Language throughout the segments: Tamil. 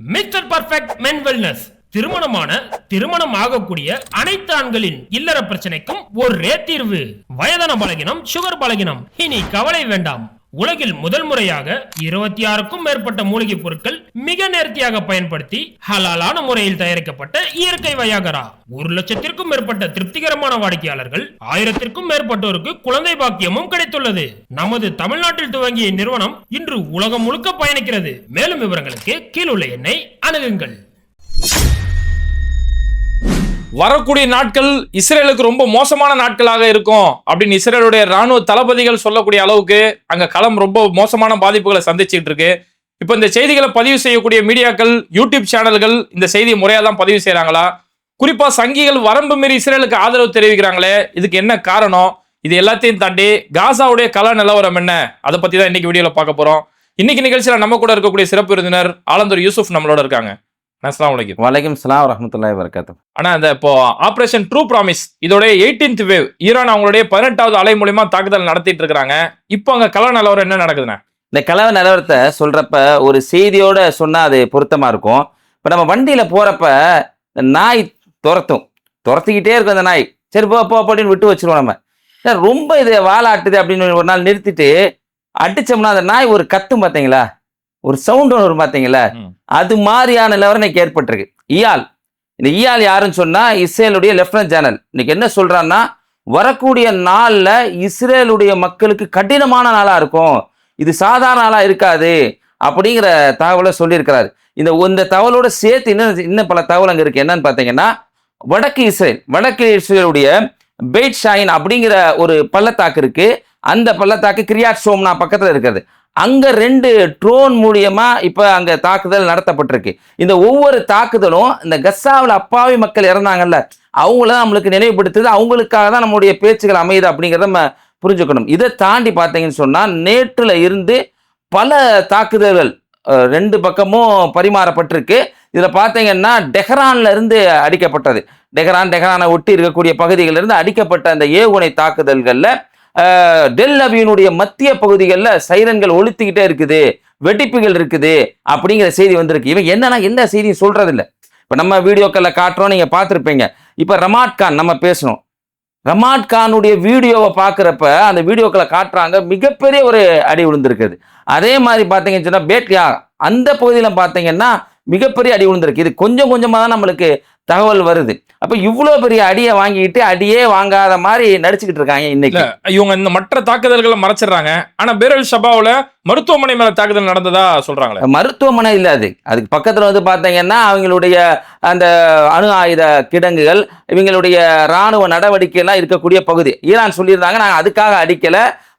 மிஸ்டர் பர்ஃபெக்ட் மென் வெல்னஸ் திருமணம் ஆகக்கூடிய அனைத்து ஆண்களின் இல்லற பிரச்சனைக்கும் ஒரே தீர்வு. வயதான பலகினம், சுகர் பலகினம், இனி கவலை வேண்டாம். உலகில் முதல் முறையாக 26க்கும் மேற்பட்ட மூலிகை பொருட்கள் மிக நேர்த்தியாக பயன்படுத்தி ஹலாலான முறையில் தயாரிக்கப்பட்ட இயற்கை வயாகரா. 1,00,000க்கும் மேற்பட்ட திருப்திகரமான வாடிக்கையாளர்கள், 1000க்கும் மேற்பட்டோருக்கு குழந்தை பாக்கியமும் கிடைத்துள்ளது. நமது தமிழ்நாட்டில் துவங்கிய நிறுவனம் இன்று உலகம் முழுக்க பயணிக்கிறது. மேலும் விவரங்களுக்கு கீழுள்ள எண்ணை அணுகுங்கள். வரக்கூடிய நாட்கள் இஸ்ரேலுக்கு ரொம்ப மோசமான நாட்களாக இருக்கும் அப்படின்னு இஸ்ரேலுடைய ராணுவ தளபதிகள் சொல்லக்கூடிய அளவுக்கு அங்க களம் ரொம்ப மோசமான பாதிப்புகளை சந்திச்சுட்டு இருக்கு. இப்போ இந்த செய்திகளை பதிவு செய்யக்கூடிய மீடியாக்கள், யூடியூப் சேனல்கள் இந்த செய்தியை முறையா தான் பதிவு செய்யறாங்களா? குறிப்பா சங்கிகள் வரம்பு மீறி இஸ்ரேலுக்கு ஆதரவு தெரிவிக்கிறாங்களே, இதுக்கு என்ன காரணம்? இது எல்லாத்தையும் தாண்டி காசாவுடைய கள நிலவரம் என்ன, அதை பத்தி தான் இன்னைக்கு வீடியோல பார்க்க போறோம். இன்னைக்கு நிகழ்ச்சியில நம்ம கூட இருக்கக்கூடிய சிறப்பு விருந்தினர் ஆலந்தூர் யூசுப் நம்மளோட இருக்காங்க. அஸ்ஸலாமு அலைக்கும். வலைக்கும் ஸலாம் வரஹ்மத்துல்லாஹி வபரகாத்துஹு. ஆனா இந்த இப்போ ஆபரேஷன் ட்ரூ ப்ராமிஸ் இதோடைய 18th வேவ் ஈரான் அவங்களுடைய 18வது அலை மூலமா தாக்குதல் நடத்திட்டு இருக்காங்க. இப்போ அங்க கல நிலவரம் என்ன நடக்குதுண்ணா? இந்த கலவ நிலவரத்தை சொல்றப்ப ஒரு செய்தியோட சொன்னா அது பொருத்தமா இருக்கும். இப்போ நம்ம வண்டியில போறப்ப நாய் துரத்திக்கிட்டே இருக்கும். அந்த நாய் சரி போ அப்படின்னு விட்டு வச்சிருவோம். நம்ம ரொம்ப இது வாலாட்டுது அப்படின்னு ஒரு நாள் நிறுத்திட்டு அடிச்சோம்னா அந்த நாய் ஒரு கத்தும் பார்த்தீங்களா, ஒரு சவுண்ட் ஒன்று வரும் பார்த்தீங்களா, அது மாதிரியான நிலவரம் இன்னைக்கு ஏற்பட்டிருக்கு. இந்த ஈயால் யாருன்னு சொன்னா இஸ்ரேலுடைய லெப்டினன்ட் ஜெனரல். இன்னைக்கு என்ன சொல்றான்னா, வரக்கூடிய நாள்ல இஸ்ரேலுடைய மக்களுக்கு கடினமான நாளா இருக்கும், இது சாதாரண நாளா இருக்காது அப்படிங்கிற தகவலை சொல்லியிருக்கிறாரு. இந்த தகவலோட சேர்த்து இன்னும் பல தகவல் அங்க இருக்கு. என்னன்னு பார்த்தீங்கன்னா, வடக்கு இஸ்ரேலுடைய பெய்ட் ஷாயின் அப்படிங்கிற ஒரு பள்ளத்தாக்கு இருக்கு. அந்த பள்ளத்தாக்கு கிரியாட் ஷோம்னா பக்கத்துல இருக்கிறது. அங்க 2 ட்ரோன் மூலியமா இப்ப அங்க தாக்குதல் நடத்தப்பட்டிருக்கு. இந்த ஒவ்வொரு தாக்குதலும் இந்த கசாவில் அப்பாவி மக்கள் இறந்தாங்கல்ல, அவங்கள நம்மளுக்கு நினைவுபடுத்துது. அவங்களுக்காக தான் நம்மளுடைய பேச்சுகள் அமையுது அப்படிங்கிறத நம்ம புரிஞ்சுக்கணும். இதை தாண்டி பார்த்தீங்கன்னு சொன்னா நேற்றுல இருந்து பல தாக்குதல்கள் 2 பக்கமும் பரிமாறப்பட்டிருக்கு. இதுல பார்த்தீங்கன்னா டெஹ்ரான்ல இருந்து அடிக்கப்பட்டது, டெஹ்ரானை ஒட்டி இருக்கக்கூடிய பகுதிகளில் இருந்து அடிக்கப்பட்ட அந்த ஏவுகணை தாக்குதல்கள்ல டெல் அவியினுடைய மத்திய பகுதிகளில் சைரன்கள் ஒலித்துக்கிட்டே இருக்குது, வெடிப்புகள் இருக்குது அப்படிங்கிற செய்தி வந்திருக்கு. இவன் என்னன்னா எல்லா செய்தியும் சொல்றது இல்லை. இப்போ நம்ம வீடியோக்களில் காட்டுறோம், நீங்க பார்த்துருப்பீங்க. இப்போ ரமாட் கான் நம்ம பேசணும், ரமாட் கானுடைய வீடியோவை பார்க்குறப்ப அந்த வீடியோக்களை காட்டுறாங்க, மிகப்பெரிய ஒரு அடி விழுந்திருக்குது. அதே மாதிரி பார்த்தீங்கன்னு சொன்னா பேட்லியா அந்த பகுதியில் பார்த்தீங்கன்னா மிகப்பெரிய அடி விழுந்திருக்கு. இது கொஞ்சம் கொஞ்சமாக தான் நம்மளுக்கு தகவல் வருது. அப்ப இவ்வளவு பெரிய அடியை வாங்கிட்டு அடியே வாங்காத மாதிரி நடிச்சுக்கிட்டு இருக்காங்க. இன்னைக்கு இவங்க இந்த மற்ற தாக்குதல்களை மறைச்சிடறாங்க. ஆனா பேரல் ஷபாவுல மருத்துவமனை மேல தாக்குதல் நடந்ததா சொல்றாங்களே. மருத்துவமனை இல்ல, அதுக்கு பக்கத்துல வந்து பாத்தீங்கன்னா அவங்களுடைய அந்த அணு ஆயுத கிடங்குகள், இவங்களுடைய ராணுவ நடவடிக்கை எல்லாம் இருக்கக்கூடிய பகுதி. ஈரான் சொல்லியிருந்தாங்க, நாங்க அதுக்காக அடிக்கல,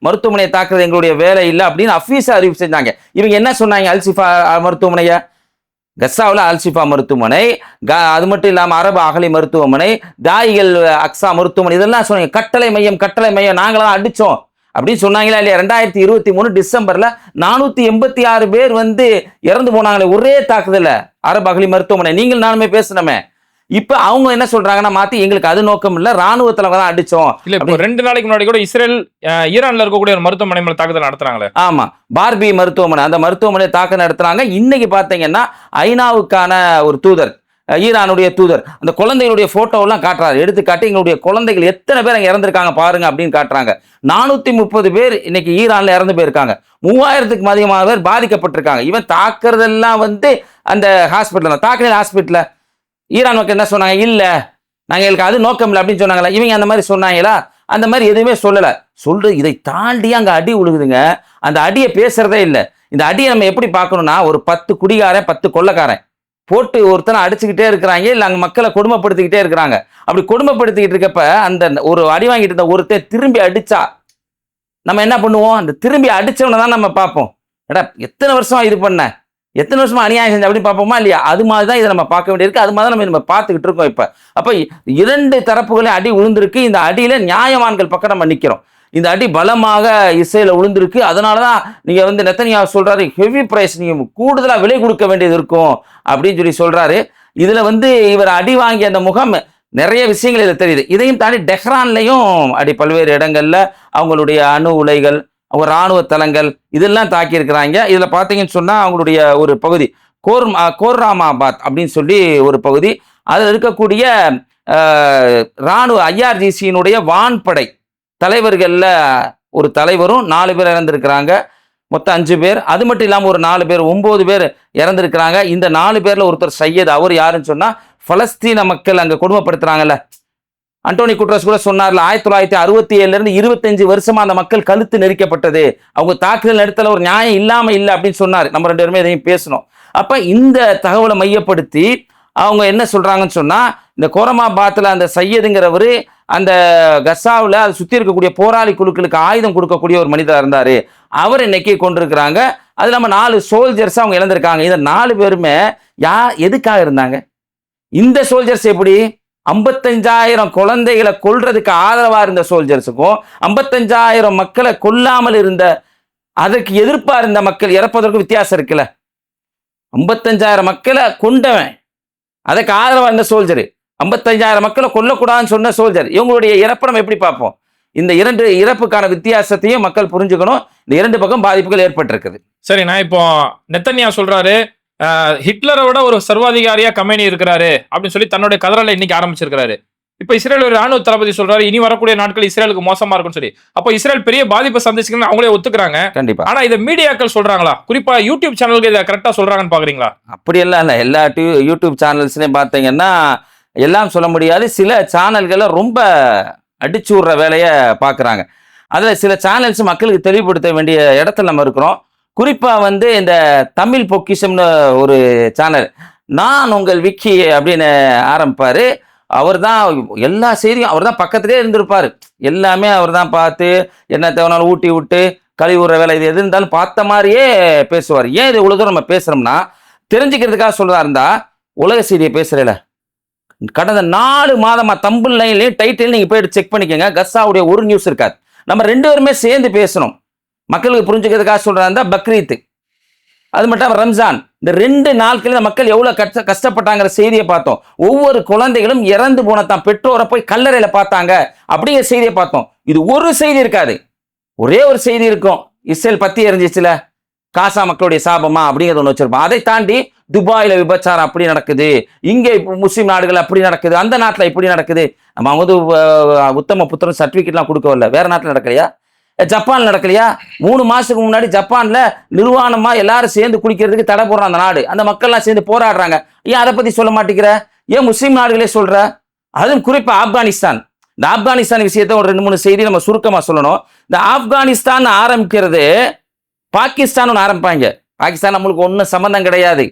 மருத்துவமனையை தாக்குறது எங்களுடைய வேலை இல்லை அப்படின்னு அஃபீஸா அறிவிப்பு செஞ்சாங்க. இவங்க என்ன சொன்னாங்க, அல்சிஃபா மருத்துவமனைய, கசாவில் அல்சிஃபா மருத்துவமனை, அது மட்டும் இல்லாமல் அரபு அகலி மருத்துவமனை, தாயிகள் அக்ஸா மருத்துவமனை, இதெல்லாம் சொன்னாங்க. கட்டளை மையம் நாங்களாம் அடித்தோம் அப்படின்னு சொன்னாங்களா இல்லையா? 2023 டிசம்பர்ல 486 பேர் வந்து இறந்து போனாங்களே ஒரே தாக்குதல அரபு அகலி மருத்துவமனை. நீங்கள் நானுமே பேசணுமே. இப்ப அவங்க என்ன சொல்றாங்கன்னா, மாத்தி எங்களுக்கு அது நோக்கம் இல்ல, ராணுவத்துல தான் அடிச்சோம். இல்ல, இப்போ 2 நாளைக்கு முன்னாடி கூட இஸ்ரேல் ஈரான்ல இருக்கக்கூடிய ஒரு மருத்துவமனை மேல தாக்குதல் நடத்துறாங்களே. ஆமா, பார்பி மருத்துவமனை, அந்த மருத்துவமனை தாக்குதல் நடத்துறாங்க. இன்னைக்கு பாத்தீங்கன்னா ஐநாவுக்கான ஒரு தூதர், ஈரானுடைய தூதர், அந்த குழந்தைகளுடைய போட்டோ எல்லாம் காட்டுறாரு, எடுத்துக்காட்டி எங்களுடைய குழந்தைகள் எத்தனை பேர் அங்க இறந்திருக்காங்க பாருங்க அப்படின்னு காட்டுறாங்க. 430 பேர் இன்னைக்கு ஈரான்ல இறந்து போயிருக்காங்க, 3000க்கும் அதிகமான பேர் பாதிக்கப்பட்டிருக்காங்க. இவன் தாக்குறதெல்லாம் வந்து அந்த ஹாஸ்பிட்டல், தாக்குதல் ஹாஸ்பிட்டல ஈரான் மக்கள் என்ன சொன்னாங்க, இல்ல நாங்க எங்களுக்கு அது நோக்கம் இல்லை அப்படின்னு சொன்னாங்களா? இவங்க அந்த மாதிரி சொன்னாங்களா? அந்த மாதிரி எதுவுமே சொல்லல. இதை தாண்டி அங்க அடி விழுகுதுங்க. அந்த அடியை பேசுறதே இல்லை. இந்த அடியை நம்ம எப்படி பார்க்கணும்னா, ஒரு 10 குடிகாரன் 10 கொள்ளைக்காரன் போட்டு ஒருத்தனை அடிச்சுக்கிட்டே இருக்கிறாங்க, இல்லை அங்கே மக்களை கொடுமைப்படுத்திக்கிட்டே இருக்கிறாங்க. அப்படி கொடுமைப்படுத்திக்கிட்டு இருக்கப்ப அந்த ஒரு அடி வாங்கிட்டு இருந்த ஒருத்தர் திரும்பி அடிச்சா நம்ம என்ன பண்ணுவோம்? அந்த திரும்பி அடிச்சவனை தான் நம்ம பார்ப்போம். எடா எத்தனை வருஷம் இது பண்ண, எத்தனை வருஷமா அநியாயம் செஞ்சு அப்படின்னு பார்ப்போமா இல்லையா? அது மாதிரி தான் இதை நம்ம பார்க்க வேண்டியிருக்கு. அது மாதிரி நம்ம பார்த்துக்கிட்டு இருக்கோம். இப்போ அப்போ 2 தரப்புகளையும் அடி விழுந்திருக்கு. இந்த அடியில நியாயவான்கள் பக்கம் நம்ம நிற்கிறோம். இந்த அடி பலமாக இஸ்ரேல விழுந்திருக்கு. அதனாலதான் நீங்க வந்து நெத்தனியாஹு சொல்றாரு, ஹெவி பிரைஸ், நீங்க கூடுதலா விலை கொடுக்க வேண்டியது இருக்கும் அப்படின்னு சொல்லி சொல்றாரு. இதுல வந்து இவர் அடி வாங்கிய அந்த முகம் நிறைய விஷயங்கள் இதில் தெரியுது. இதையும் தாண்டி டெஹ்ரான்லையும் அடி பல்வேறு இடங்கள்ல அவங்களுடைய அணு உலைகள், அவங்க இராணுவ தளங்கள் இதெல்லாம் தாக்கியிருக்கிறாங்க. இதில் பார்த்தீங்கன்னு சொன்னால் அவங்களுடைய ஒரு பகுதி கோர்ராமாபாத் அப்படின்னு சொல்லி ஒரு பகுதி. அதில் இருக்கக்கூடிய இராணுவ IRGC-யினுடைய வான்படை தலைவர்களில் ஒரு தலைவரும் 4 பேர் இறந்துருக்கிறாங்க. மொத்தம் 5 பேர். அது மட்டும் இல்லாமல் ஒரு 4 பேர் 9 பேர் இறந்துருக்கிறாங்க. இந்த 4 பேரில் ஒருத்தர் சையத். அவர் யாருன்னு சொன்னால் பலஸ்தீன மக்கள் அங்கே கொடுமைப்படுத்துறாங்கல்ல, அண்டோனி குட்ரஸ் கூட சொன்னார்ல, 1967 25 வருஷமா அந்த மக்கள் கழுத்து நெரிக்கப்பட்டது, அவங்க தாக்குதல் நடத்தல ஒரு நியாயம் இல்லாமல் இல்லை அப்படின்னு சொன்னார். நம்ம 2 பேருமே இதையும் பேசணும். அப்போ இந்த தகவலை மையப்படுத்தி அவங்க என்ன சொல்றாங்கன்னு சொன்னா, இந்த கோரமாபாத்தில் அந்த சையதுங்கிறவர் அந்த கசாவில் அதை சுற்றி இருக்கக்கூடிய போராளி குழுக்களுக்கு ஆயுதம் கொடுக்கக்கூடிய ஒரு மனிதராக இருந்தார். அவர் இன்னைக்கு கொண்டிருக்கிறாங்க. அது இல்லாமல் 4 சோல்ஜர்ஸ் அவங்க இழந்திருக்காங்க. இந்த 4 பேருமே எதுக்காக இருந்தாங்க? இந்த சோல்ஜர்ஸ் எப்படி 55,000 குழந்தைகளை கொல்றதுக்கு ஆதரவாக இருந்த சோல்ஜர்ஸுக்கும் 55,000 மக்களை கொல்லாமல் இருந்த அதற்கு எதிர்ப்பாக இருந்த மக்கள் இறப்பதற்கு வித்தியாசம் இருக்குல்ல. 55,000 மக்களை கொண்டவன் அதுக்கு ஆதரவாக இருந்த சோல்ஜரு, 55,000 மக்களை கொல்லக்கூடாதுன்னு சொன்ன சோல்ஜர். இவங்களுடைய இறப்பை நம்ம எப்படி பார்ப்போம்? இந்த 2 இறப்புக்கான வித்தியாசத்தையும் மக்கள் புரிஞ்சுக்கணும். இந்த 2 பக்கம் பாதிப்புகள் ஏற்பட்டிருக்குது. சரி, நான் இப்போ நெத்தன்யா சொல்றாரு ஹிட்லரை விட ஒரு சர்வாதிகாரியா கமேனி இருக்கிறாரு அப்படின்னு சொல்லி தன்னுடைய கதறலை இன்னைக்கு ஆரம்பிச்சிருக்கிறாரு. இப்போ இஸ்ரேல் ஒரு ராணுவ தளபதி சொல்றாரு இனி வரக்கூடிய நாட்கள் இஸ்ரேலுக்கு மோசமா இருக்கும்னு சொல்லி. அப்போ இஸ்ரேல் பெரிய பாதிப்பை சந்திச்சுக்கணும்னு அவங்களே ஒத்துக்கிறாங்க. கண்டிப்பா. ஆனா இதை மீடியாக்கள் சொல்றாங்களா? குறிப்பா யூடியூப் சேனலுக்கு இதை கரெக்டா சொல்றாங்கன்னு பாக்குறீங்களா? அப்படியெல்லாம் இல்லை. எல்லா யூடியூப் சேனல்ஸ்லையும் பார்த்தீங்கன்னா எல்லாம் சொல்ல முடியாது. சில சேனல்களை ரொம்ப அடிச்சு விடுற வேலையை பார்க்குறாங்க. அதில் சில சேனல்ஸ் மக்களுக்கு தெளிவுபடுத்த வேண்டிய இடத்துல நம்ம இருக்கிறோம். குறிப்பாக இந்த தமிழ் பொக்கிஷம்னு ஒரு சேனல், நான் உங்கள் விக்கி அப்படின்னு ஆரம்பிப்பார். அவர் தான் எல்லா செய்தியும் அவர் தான் பக்கத்துலேயே இருந்திருப்பார். எல்லாமே அவர் தான் பார்த்து என்ன தேவைனாலும் ஊட்டி விட்டு கழுவி விடுற வேலை இது எது இருந்தாலும் பார்த்த மாதிரியே பேசுவார். ஏன் இது இவ்வளோ தூரம் நம்ம பேசுகிறோம்னா தெரிஞ்சுக்கிறதுக்காக சொல்கிறதா இருந்தால் உலக செய்தியை பேசுகிறேல கடந்த 4 மாதமா தம்பிள் லைன்லேயும் டைட்டில் நீங்கள் போயிட்டு செக் பண்ணிக்கோங்க. கசாவுடைய ஒரு நியூஸ் இருக்காது. நம்ம 2 பேருமே சேர்ந்து பேசணும். மக்களுக்கு புரிஞ்சுக்கிறதுக்காக சொல்கிறதா இருந்தால் பக்ரீத், அது மட்டும் ரம்ஜான், இந்த 2 நாட்களில் மக்கள் எவ்வளோ கஷ்டப்பட்டாங்கிற செய்தியை பார்த்தோம். ஒவ்வொரு குழந்தைகளும் இறந்து போன தான் பெற்றோரை போய் கல்லறையில் பார்த்தாங்க அப்படிங்கிற செய்தியை பார்த்தோம். இது ஒரு செய்தி இருக்காது, ஒரே ஒரு செய்தி இருக்கும். இஸ்ரேல் பத்தி எரிஞ்சிச்சுல, காசா மக்களுடைய சாபமா அப்படிங்கிறது ஒன்று வச்சிருப்போம். அதை தாண்டி துபாயில் விபச்சாரம் அப்படி நடக்குது, இங்கே முஸ்லீம் நாடுகள் அப்படி நடக்குது, அந்த நாட்டில் இப்படி நடக்குது. நம்ம உத்தம புத்திரம் சர்டிஃபிகேட்லாம் கொடுக்கவில்லை. வேற நாட்டில் நடக்கலையா? ஜப்பான் நடக்கலையா? 3 மாசத்துக்கு முன்னாடி ஜப்பான்ல நிர்வாணமா எல்லாரும் சேர்ந்து குளிக்கிறதுக்கு தடை போடுறான் அந்த நாடு. அந்த மக்கள்லாம் சேர்ந்து போராடுறாங்க. ஏன் அதை பத்தி சொல்ல மாட்டேங்கிற? ஏன் முஸ்லீம் நாடுகளே சொல்ற? அதுவும் குறிப்பா ஆப்கானிஸ்தான். இந்த ஆப்கானிஸ்தான் விஷயத்த ஒரு 2-3 செய்தி நம்ம சுருக்கமா சொல்லணும். இந்த ஆப்கானிஸ்தான் ஆரம்பிக்கிறது பாகிஸ்தான் ஒன்று ஆரம்பிப்பாங்க. பாகிஸ்தான் நம்மளுக்கு ஒன்றும் சம்பந்தம் கிடையாது.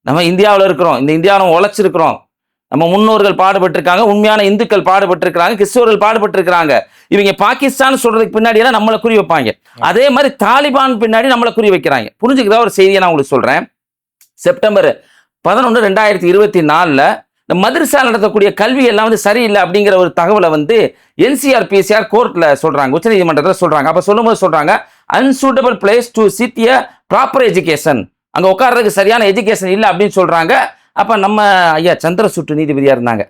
நம்ம இந்தியாவில் இருக்கிறோம். இந்த இந்தியாவில் நம்ம உழைச்சிருக்கிறோம். நம்ம முன்னோர்கள் பாடுபட்டிருக்காங்க, உண்மையான இந்துக்கள் பாடுபட்டிருக்கிறாங்க, கிறிஸ்தவர்கள் பாடுபட்டிருக்கிறாங்க. இவங்க பாகிஸ்தான் சொல்றதுக்கு பின்னாடி எல்லாம் நம்மளை குறி வைப்பாங்க. அதே மாதிரி தாலிபான் பின்னாடி நம்மளை குறி வைக்கிறாங்க. புரிஞ்சுக்கிறதா ஒரு செய்தியை நான் உங்களுக்கு சொல்றேன். செப்டம்பர் 11, 2024 இந்த மதரசா நடத்தக்கூடிய கல்வி எல்லாம் சரியில்லை அப்படிங்கிற ஒரு தகவலை NCR/PCR கோர்ட்ல சொல்றாங்க, உச்ச நீதிமன்றத்தில் சொல்றாங்க. அப்ப சொல்லும்போது சொல்றாங்க unsuitable place to sit a proper education, அங்க உட்கார்றதுக்கு சரியான எஜுகேஷன் இல்லை அப்படின்னு சொல்றாங்க. அப்ப நம்ம ஐயா சந்திரசூட் நீதிபதியா இருந்தாங்க,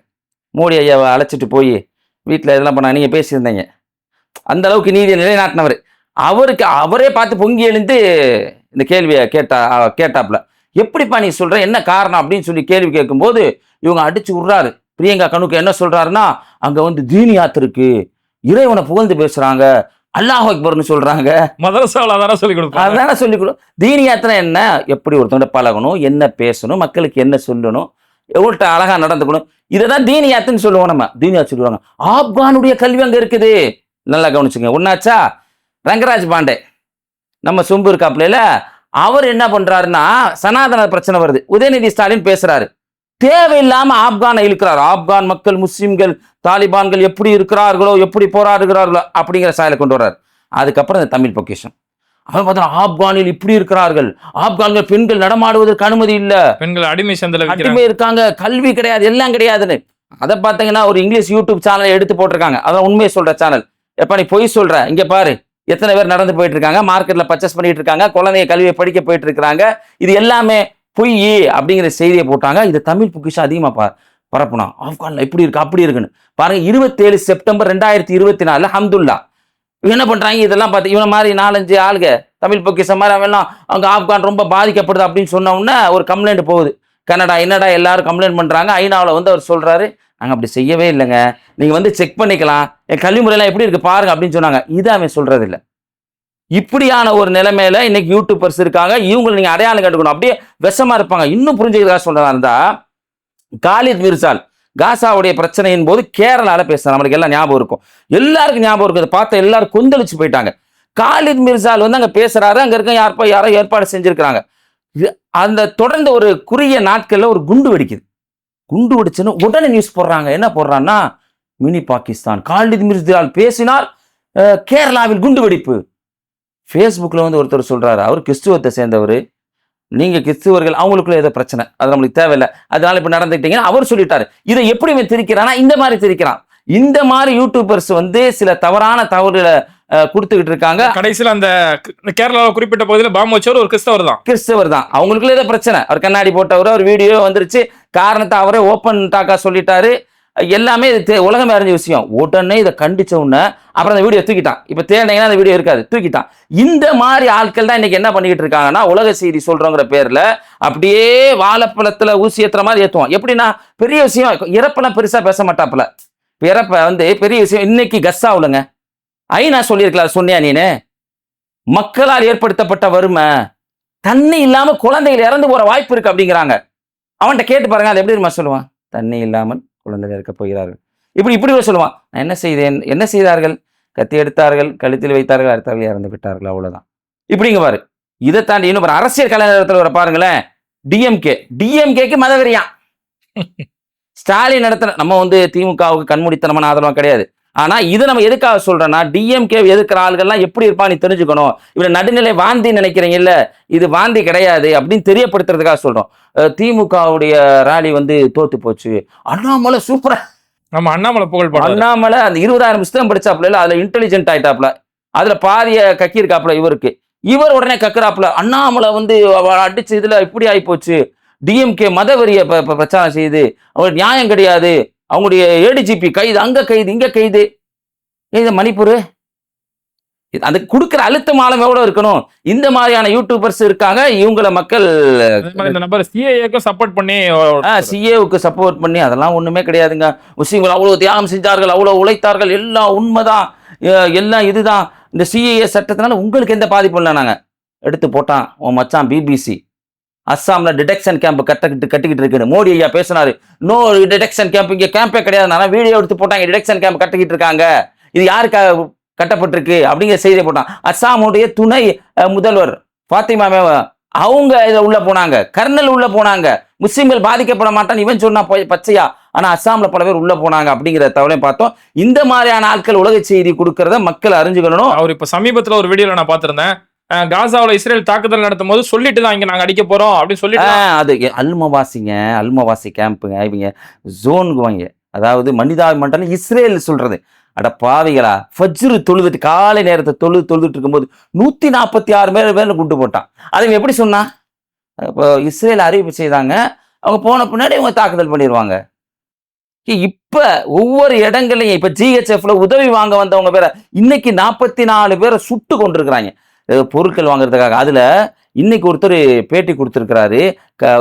மோடி ஐயாவை அழைச்சிட்டு போய் வீட்டில் இதெல்லாம் பண்ண நீங்க பேசியிருந்தீங்க. அந்த அளவுக்கு நீதியை நிலைநாட்டினவர். அவரே பார்த்து பொங்கி எழுந்து இந்த கேள்வியை கேட்டாப்ல, எப்படிப்பா நீ சொல்ற, என்ன காரணம் அப்படின்னு சொல்லி கேள்வி கேட்கும்போது இவங்க அடிச்சு விடுறாரு. பிரியங்கா கனுக்கு என்ன சொல்றாருன்னா, அங்க தீனியாத் இருக்கு, இறைவனை புகழ்ந்து பேசுறாங்க, அல்லாஹ் அக்பர்னு சொல்றாங்க. மதரசாவில் அதான சொல்லி கொடுப்பாங்க. அதான சொல்லி கொடு. தீனியாத்னா என்ன, எப்படி ஒருத்தவங்க பழகணும், என்ன பேசணும், மக்களுக்கு என்ன சொல்லணும், எவ்வளோ அழகா நடந்துக்கணும், இதைதான் தீனியாத்துன்னு சொல்லுவோம். நம்ம தீனியாத் சொல்லுவாங்க. ஆப்கானுடைய கல்வி அங்க இருக்குது. நல்லா கவனிச்சுங்க. ஒன்னாச்சா ரங்கராஜ் பாண்டே நம்ம சொம்பு இருக்காப்ல, அவர் என்ன பண்றாருன்னா, சனாதன பிரச்சனை வருது, உதயநிதி ஸ்டாலின் பேசுறாரு, தேவையில்லாம ஆப்கானை இழுக்கிறார். ஆப்கான் மக்கள், முஸ்லிம்கள், தாலிபான்கள் எப்படி இருக்கிறார்களோ, எப்படி போராடுகிறார்களோ அப்படிங்கிற சாயலை கொண்டு வர்றாரு. அதுக்கப்புறம் இந்த தமிழ் பொக்கிஷம் அவன் பார்த்தா ஆப்கானில் இப்படி இருக்கிறார்கள், ஆப்கான்கள் பெண்கள் நடமாடுவதற்கு அனுமதி இல்லை, பெண்கள் அடிமை இருக்காங்க, கல்வி கிடையாது, எல்லாம் கிடையாதுன்னு. அதை பார்த்தீங்கன்னா ஒரு இங்கிலீஷ் யூடியூப் சேனலை எடுத்து போட்டிருக்காங்க. அதான் உண்மையை சொல்ற சேனல். எப்ப நீ பொய் சொல்ற, இங்க பாரு எத்தனை பேர் நடந்து போயிட்டு இருக்காங்க, மார்க்கெட்ல பர்ச்சேஸ் பண்ணிட்டு இருக்காங்க, குழந்தைய கல்வியை படிக்க போயிட்டு இருக்கிறாங்க, இது எல்லாமே பொய் அப்படிங்கிற செய்தியை போட்டாங்க. இது தமிழ் பொக்கிஷம் அதிகமா பரப்புனா, ஆப்கான்ல இப்படி இருக்கு அப்படி இருக்குன்னு பாருங்க. 27 செப்டம்பர் 2024 அல்ஹம்துலில்லாஹ் என்ன பண்றாங்க, இதெல்லாம் பார்த்து இவன மாதிரி 4-5 ஆளுங்க தமிழ் பொக்கிஷம் மாதிரி அவெல்லாம் அங்கே ஆப்கான் ரொம்ப பாதிக்கப்படுது அப்படின்னு சொன்ன உடனே ஒரு கம்ப்ளைண்ட் போகுது. கனடா என்னடா எல்லாரும் கம்ப்ளைண்ட் பண்ணுறாங்க. ஐநாவில் வந்து அவர் சொல்கிறாரு, நாங்கள் அப்படி செய்யவே இல்லைங்க, நீங்கள் வந்து செக் பண்ணிக்கலாம், என் கல்வி முறையெல்லாம் எப்படி இருக்குது பாருங்க அப்படின்னு சொன்னாங்க. இது அவன் சொல்கிறது இல்லை. இப்படியான ஒரு நிலைமையில இன்னைக்கு யூடியூபர்ஸ் இருக்காங்க. இவங்களை நீங்கள் அடையாளம் கண்டுக்கணும். அப்படியே விஷமா இருப்பாங்க. இன்னும் புரிஞ்சுக்கிறதா சொல்கிறதா இருந்தா, காலித் மிர்சால் காசாவுடைய பிரச்சனையின் போது கேரளால பேசுறாங்க. நம்மளுக்கு எல்லாம் ஞாபகம் இருக்கும், எல்லாருக்கும் ஞாபகம் இருக்கு. அதை பார்த்த எல்லாரும் கொந்தளிச்சு போயிட்டாங்க. காலித் மிர்சால் வந்து அங்க பேசுறாரு. அங்க இருக்க யாரோ ஏற்பாடு செஞ்சிருக்கிறாங்க. அந்த தொடர்ந்து ஒரு குறுகிய நாட்கள்ல ஒரு குண்டு வெடிக்குது. குண்டு வெடிச்சுன்னு உடனே நியூஸ் போடுறாங்க. என்ன போடுறான்னா, மினி பாகிஸ்தான், காலித் மிர்சால் பேசினால் கேரளாவில் குண்டு வெடிப்பு. ஃபேஸ்புக்கில் வந்து ஒருத்தர் சொல்றாரு, அவர் கிறிஸ்துவத்தை சேர்ந்தவர், நீங்க கிறிஸ்துவர்கள், அவங்களுக்குள்ள ஏதோ பிரச்சனை, அது நம்மளுக்கு தேவையில்லை, அதனால இப்ப நடந்துக்கிட்டீங்கன்னு அவர் சொல்லிட்டாரு. இதை எப்படி இவன் திரிக்கிறானா, இந்த மாதிரி திரிக்கிறான். இந்த மாதிரி யூடியூபர்ஸ் வந்து சில தவறான தவறுகளை கொடுத்துக்கிட்டு இருக்காங்க. கடைசியில் அந்த கேரளாவில் குறிப்பிட்ட பகுதியில் பாம்பு வச்சவர் ஒரு கிறிஸ்தவர் தான். அவங்களுக்குள்ள ஏதோ பிரச்சனை, அவர் கண்ணாடி போட்டவர், ஒரு வீடியோ வந்துருச்சு, காரணத்தை அவரே ஓப்பன் டாக்கா சொல்லிட்டாரு. எல்லாமே இது உலகமே அறிஞ்ச விஷயம். உடனே இதை கண்டிச்ச உடனே அப்புறம் அந்த வீடியோ தூக்கிட்டான். இப்ப தேடினீங்கன்னா அந்த வீடியோ இருக்காது, தூக்கிட்டான். இந்த மாதிரி ஆட்கள் தான் இன்னைக்கு என்ன பண்ணிக்கிட்டு இருக்காங்கன்னா, உலக செய்தி சொல்றோங்கிற பேர்ல அப்படியே வாழைப்பழத்துல ஊசி ஏத்துற மாதிரி ஏத்துவோம். எப்படின்னா, பெரிய விஷயம் இறப்பெல்லாம் பெருசா பேச மாட்டாப்புல. இறப்ப வந்து பெரிய விஷயம். இன்னைக்கு கஸ்ஸாவுலங்க ஐநா சொல்லியிருக்கலாம், சொன்னியா நீனு, மக்களால் ஏற்படுத்தப்பட்ட வறுமை, தண்ணி இல்லாம குழந்தைகள் இறந்து போற வாய்ப்பு இருக்கு அப்படிங்கிறாங்க. அவன்கிட்ட கேட்டு பாருங்க, அது எப்படி சொல்லுவான், தண்ணி இல்லாமல் குழந்தைகள் இருக்க போகிறார்கள், இப்படி சொல்லுவான். நான் என்ன செய்தேன், என்ன செய்தார்கள், கத்தி எடுத்தார்கள், கழுத்தில் வைத்தார்கள், அடுத்தவர்கள் இறந்து விட்டார்கள், அவ்வளவுதான். இப்படிங்க பாரு. இதை தாண்டி இன்னும் ஒரு அரசியல் கலைஞரத்தில் வர பாருங்களேன், டிஎம்கேக்கு மதவெறியான். ஸ்டாலின் நடத்தின, நம்ம வந்து திமுகவுக்கு கண்மூடித்தனமான ஆதரவு கிடையாது. ஆனா இது நம்ம எதுக்காக சொல்றோம்னா, டிஎம்கே எதிர்க்கிற ஆள்கள்லாம் எப்படி இருப்பா நீ தெரிஞ்சுக்கணும். இவரை நடுநிலை வாந்தி நினைக்கிறீங்க இல்ல, இது வாந்தி கிடையாது அப்படின்னு தெரியப்படுத்துறதுக்காக சொல்றோம். திமுகவுடைய ராலி வந்து தோத்து போச்சு, அண்ணாமலை சூப்பரா, நம்ம அண்ணாமலை புகழ் பாடுறாரு. அண்ணாமலை அந்த 20,000 புத்தகம் படிச்சாப்புல இல்ல, அதுல இன்டெலிஜென்ட் ஆயிட்டாப்ல, அதுல பாதிய கக்கி இருக்காப்புல இவருக்கு. இவர் உடனே கக்குறாப்புல, அண்ணாமலை வந்து அடிச்சு இதுல இப்படி ஆகி போச்சு, டிஎம்கே மதவெறிய பிரச்சாரம் செய்யுது, அவங்களுக்கு நியாயம் கிடையாது, அவங்களுடைய ஏடிஜிபி கைது, அங்க கைது, இங்க கைது. இந்த மணிப்பூர் அது கொடுக்கிற அழுத்தம் ஆழம் எவ்வளவு இருக்கணும். இந்த மாதிரியான யூடியூபர்ஸ் இருக்காங்க. இவங்கள மக்கள் சிஏவுக்கு சப்போர்ட் பண்ணி அதெல்லாம் ஒண்ணுமே கிடையாதுங்க. முஸ்லீம்கள் அவ்வளவு தியாகம் செஞ்சார்கள், அவ்வளவு உழைத்தார்கள், எல்லாம் உண்மைதான், எல்லாம் இதுதான். இந்த சிஏஏ சட்டத்தினால உங்களுக்கு எந்த பாதிப்பும் இல்லை. நாங்க எடுத்து போட்டான் உன் மச்சான் பிபிசி, அஸ்ஸாம்ல டிடெக்ஷன் கேம்ப் கட்டிக்கிட்டு இருக்கு. மோடி ஐயா பேசினாரு, நோ டிடெக்ஷன் கேம்ப், இங்க கேம்பே கிடையாது, வீடியோ எடுத்து போட்டாங்க, டிடெக்ஷன் கேம்ப் கட்டிக்கிட்டு இருக்காங்க, இது யாருக்காக கட்டப்பட்டிருக்கு அப்படிங்கிற செய்தியை போட்டான். அஸ்ஸாமுடைய துணை முதல்வர் ஃபாத்திமா அவங்க இதை உள்ள போனாங்க, கர்னல் உள்ள போனாங்க, முஸ்லிம்கள் பாதிக்கப்பட மாட்டான்னு இவன் சொன்னா பச்சையா, ஆனா அஸ்ஸாம்ல பல பேர் உள்ள போனாங்க அப்படிங்கிற தகவலையும் பார்த்தோம். இந்த மாதிரியான ஆட்கள் உலக செய்தி கொடுக்கறத மக்கள் அறிஞ்சுக்கணும். அவர் இப்ப சமீபத்துல ஒரு வீடியோல நான் பார்த்திருந்தேன், காசாவுல இஸ்ரேல் தாக்குதல் நடத்தும் போது சொல்லிட்டு தான் இங்க நாங்க அடிக்க போறோம் அப்படின்னு சொல்லிட்டு, அது அல்மவாசி கேம்புங்க, இவங்க ஜோனுக்கு வாங்க, அதாவது மனிதாபிமன்றம் இஸ்ரேல் சொல்றது. அட பாவிகளா, ஃபஜ்ரு தொழுதுட்டு காலை நேரத்தை தொழுதுட்டு இருக்கும்போது 146 பேர் குண்டு போட்டான். அதை எப்படி சொன்னா, இப்போ இஸ்ரேல் அறிவிப்பு செய்தாங்க, அவங்க போன பின்னாடி இவங்க தாக்குதல் பண்ணிடுவாங்க. இப்ப ஒவ்வொரு இடங்களையும் இப்ப ஜிஹெச்எஃப்ல உதவி வாங்க வந்தவங்க பேரை இன்னைக்கு 44 பேரை சுட்டு கொண்டிருக்கிறாங்க பொருட்கள் வாங்குறதுக்காக. அதுல இன்னைக்கு ஒருத்தர் பேட்டி கொடுத்திருக்கிறாரு,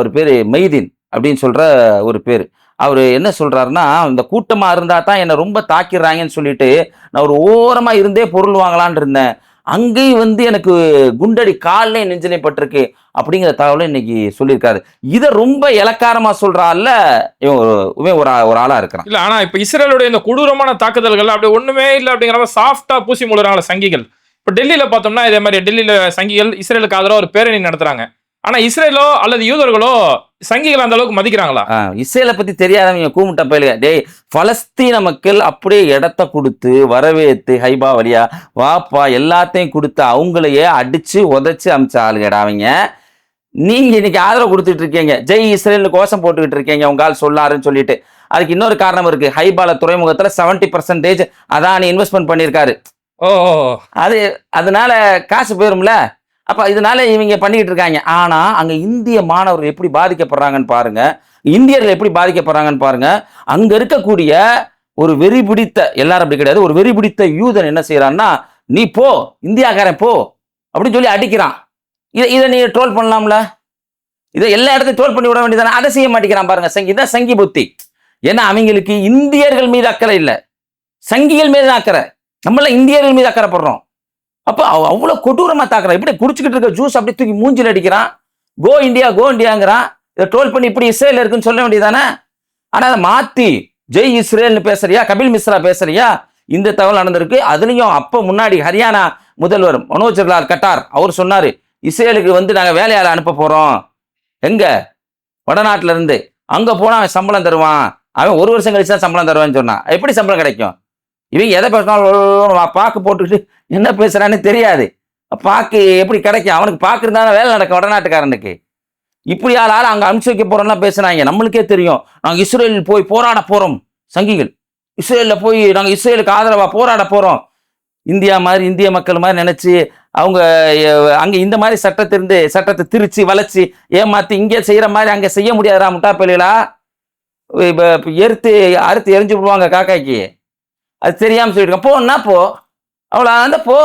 ஒரு பேரு மைதீன் அப்படின்னு சொல்ற ஒரு பேரு. அவர் என்ன சொல்றாருன்னா, இந்த கூட்டமா இருந்தா தான் என்னை ரொம்ப தாக்கிடுறாங்கன்னு சொல்லிட்டு நான் ஒரு ஓரமா இருந்தே பொருள் வாங்கலான் இருந்தேன், அங்கேயும் வந்து எனக்கு குண்டடி காலையும் நெஞ்சிலையும் பட்டிருக்கு அப்படிங்கிற தகவலை இன்னைக்கு சொல்லியிருக்காரு. இதை ரொம்ப இலக்காரமா சொல்றாள்ல இவன் ஒரு ஆளா இருக்கிறான். இல்ல ஆனா இப்ப இஸ்ரேலுடைய இந்த கொடூரமான தாக்குதல்கள் அப்படி ஒண்ணுமே இல்லை அப்படிங்கிற சாஃப்டா பூசி முழுறாங்கள சங்கிகள். இப்ப டெல்லியில பார்த்தோம்னா இதே மாதிரி டெல்லியில சங்கிகள் இஸ்ரேலுக்கு ஆதரவா ஒரு பேரணி நடத்துறாங்க. ஆனா இஸ்ரேலோ அல்லது யூதர்களோ சங்கிகள் அந்த அளவுக்கு மதிக்கிறாங்களா? இஸ்ரேலை பத்தி தெரியாதவங்க கூமுட்ட பயிலுங்க. டேய், பலஸ்தீன மக்கள் அப்படியே இடத்த கொடுத்து வரவேற்று ஹைபா வழியா வாப்பா எல்லாத்தையும் கொடுத்து அவங்களையே அடிச்சு உதைச்சு அமிச்ச ஆளுகடா அவங்க. நீங்க இன்னைக்கு ஆதரவு கொடுத்துட்டு இருக்கீங்க, ஜெய் இஸ்ரேல் கோஷம் போட்டுக்கிட்டு இருக்கீங்க உங்க ஆள் சொல்லாருன்னு சொல்லிட்டு. அதுக்கு இன்னொரு காரணம் இருக்கு. ஹைபால துறைமுகத்துல 70% அதானி இன்வெஸ்ட்மெண்ட் பண்ணியிருக்காரு. அது அதனால காசு போயிரும்ல. அப்ப இதனால இவங்க பண்ணிக்கிட்டு இருக்காங்க. ஆனா அங்க இந்திய மாணவர்கள் எப்படி பாதிக்கப்படுறாங்கன்னு பாருங்க, இந்தியர்கள் எப்படி பாதிக்கப்படுறாங்கன்னு பாருங்க. அங்க இருக்கக்கூடிய ஒரு வெறி பிடித்த, எல்லாரும் அப்படி கிடையாது, ஒரு வெறி பிடித்த யூதன் என்ன செய்யறான்னா, நீ போ இந்தியாக்காரன் போ அப்படின்னு சொல்லி அடிக்கிறான். இதை நீ ட்ரோல் பண்ணலாம்ல? இதை எல்லா இடத்தையும் ட்ரோல் பண்ணி விட வேண்டியதானே? அதை செய்ய மாட்டேங்கிறான் பாருங்க. இதான் சங்கி புத்தி. ஏன்னா அவங்களுக்கு இந்தியர்கள் மீது அக்கறை இல்லை, சங்கிகள் மீது தான் அக்கறை. நம்மள இந்தியர்கள் மீது அக்கறைப்படுறோம். அப்போ அவ்வளோ கொடூரமா தாக்குறான். இப்படி குடிச்சுக்கிட்டு இருக்க ஜூஸ் அப்படி தூக்கி மூஞ்சில் அடிக்கிறான். கோ இந்தியாங்கிறான். இதை ட்ரோல் பண்ணி இப்படி இஸ்ரேல் இருக்குன்னு சொல்ல வேண்டியதானே? ஆனா அதை மாத்தி ஜெய் இஸ்ரேல்னு பேசுறியா, கபில் மிஸ்ரா பேசுறியா? இந்த தகவல் நடந்திருக்கு. அதுலயும் அப்ப முன்னாடி ஹரியானா முதல்வர் மனோஜ் லால் கட்டார் அவர் சொன்னாரு, இஸ்ரேலுக்கு நாங்க வேலையாள அனுப்ப போறோம். எங்க? வடநாட்டுல இருந்து. அங்க போனா அவன் சம்பளம் தருவான். அவன் 1 வருஷம் கழிச்சு தான் சம்பளம் தருவான்னு சொன்னான். எப்படி சம்பளம் கிடைக்கும்? இவங்க எதை பேசினாலும் பாக்கு போட்டுக்கிட்டு என்ன பேசுறான்னு தெரியாது. பாக்கு எப்படி கிடைக்கும்? அவனுக்கு பாக்கு இருந்தா வேலை நடக்கும் வடநாட்டுக்காரனுக்கு. இப்படி ஆள் அங்க அனுப்பிச்சு வைக்க போறோம்லாம் பேசுறாங்க. நம்மளுக்கே தெரியும், நாங்க இஸ்ரேல் போய் போராட போறோம். சங்கிகள் இஸ்ரேல்ல போய் நாங்க இஸ்ரேலுக்கு ஆதரவா போராட போறோம். இந்தியா மாதிரி, இந்திய மக்கள் மாதிரி நினைச்சு அவங்க அங்க இந்த மாதிரி சட்டத்தை திரிச்சு வளைச்சு ஏமாத்தி இங்கே செய்யற மாதிரி அங்க செய்ய முடியாதா? முட்டா பள்ளிகளா அறுத்து எரிஞ்சு விடுவாங்க காக்காய்க்கு. அது தெரியாம சொல்லிட்டு போன்னா போ, அவ்வளோ போ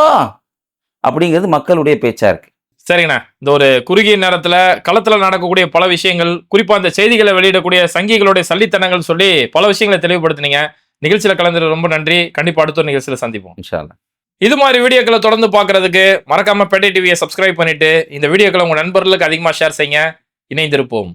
அப்படிங்கிறது மக்களுடைய பேச்சா இருக்கு. சரிங்கண்ணா, இந்த ஒரு குறுகிய நேரத்துல களத்துல நடக்கக்கூடிய பல விஷயங்கள், குறிப்பா இந்த செய்திகளை வெளியிடக்கூடிய சங்கிகளுடைய சல்லித்தனங்கள் சொல்லி பல விஷயங்களை தெளிவுபடுத்தினீங்க. நிகழ்ச்சியில கலந்து ரொம்ப நன்றி. கண்டிப்பா அடுத்த ஒரு நிகழ்ச்சியில சந்திப்போம் இன்ஷா அல்லாஹ். இது மாதிரி வீடியோக்களை தொடர்ந்து பார்க்கறதுக்கு மறக்காம பேட்டை டிவியை சப்ஸ்கிரைப் பண்ணிட்டு இந்த வீடியோக்களை உங்க நண்பர்களுக்கு அதிகமா ஷேர் செய்யுங்க. இணைந்திருப்போம்.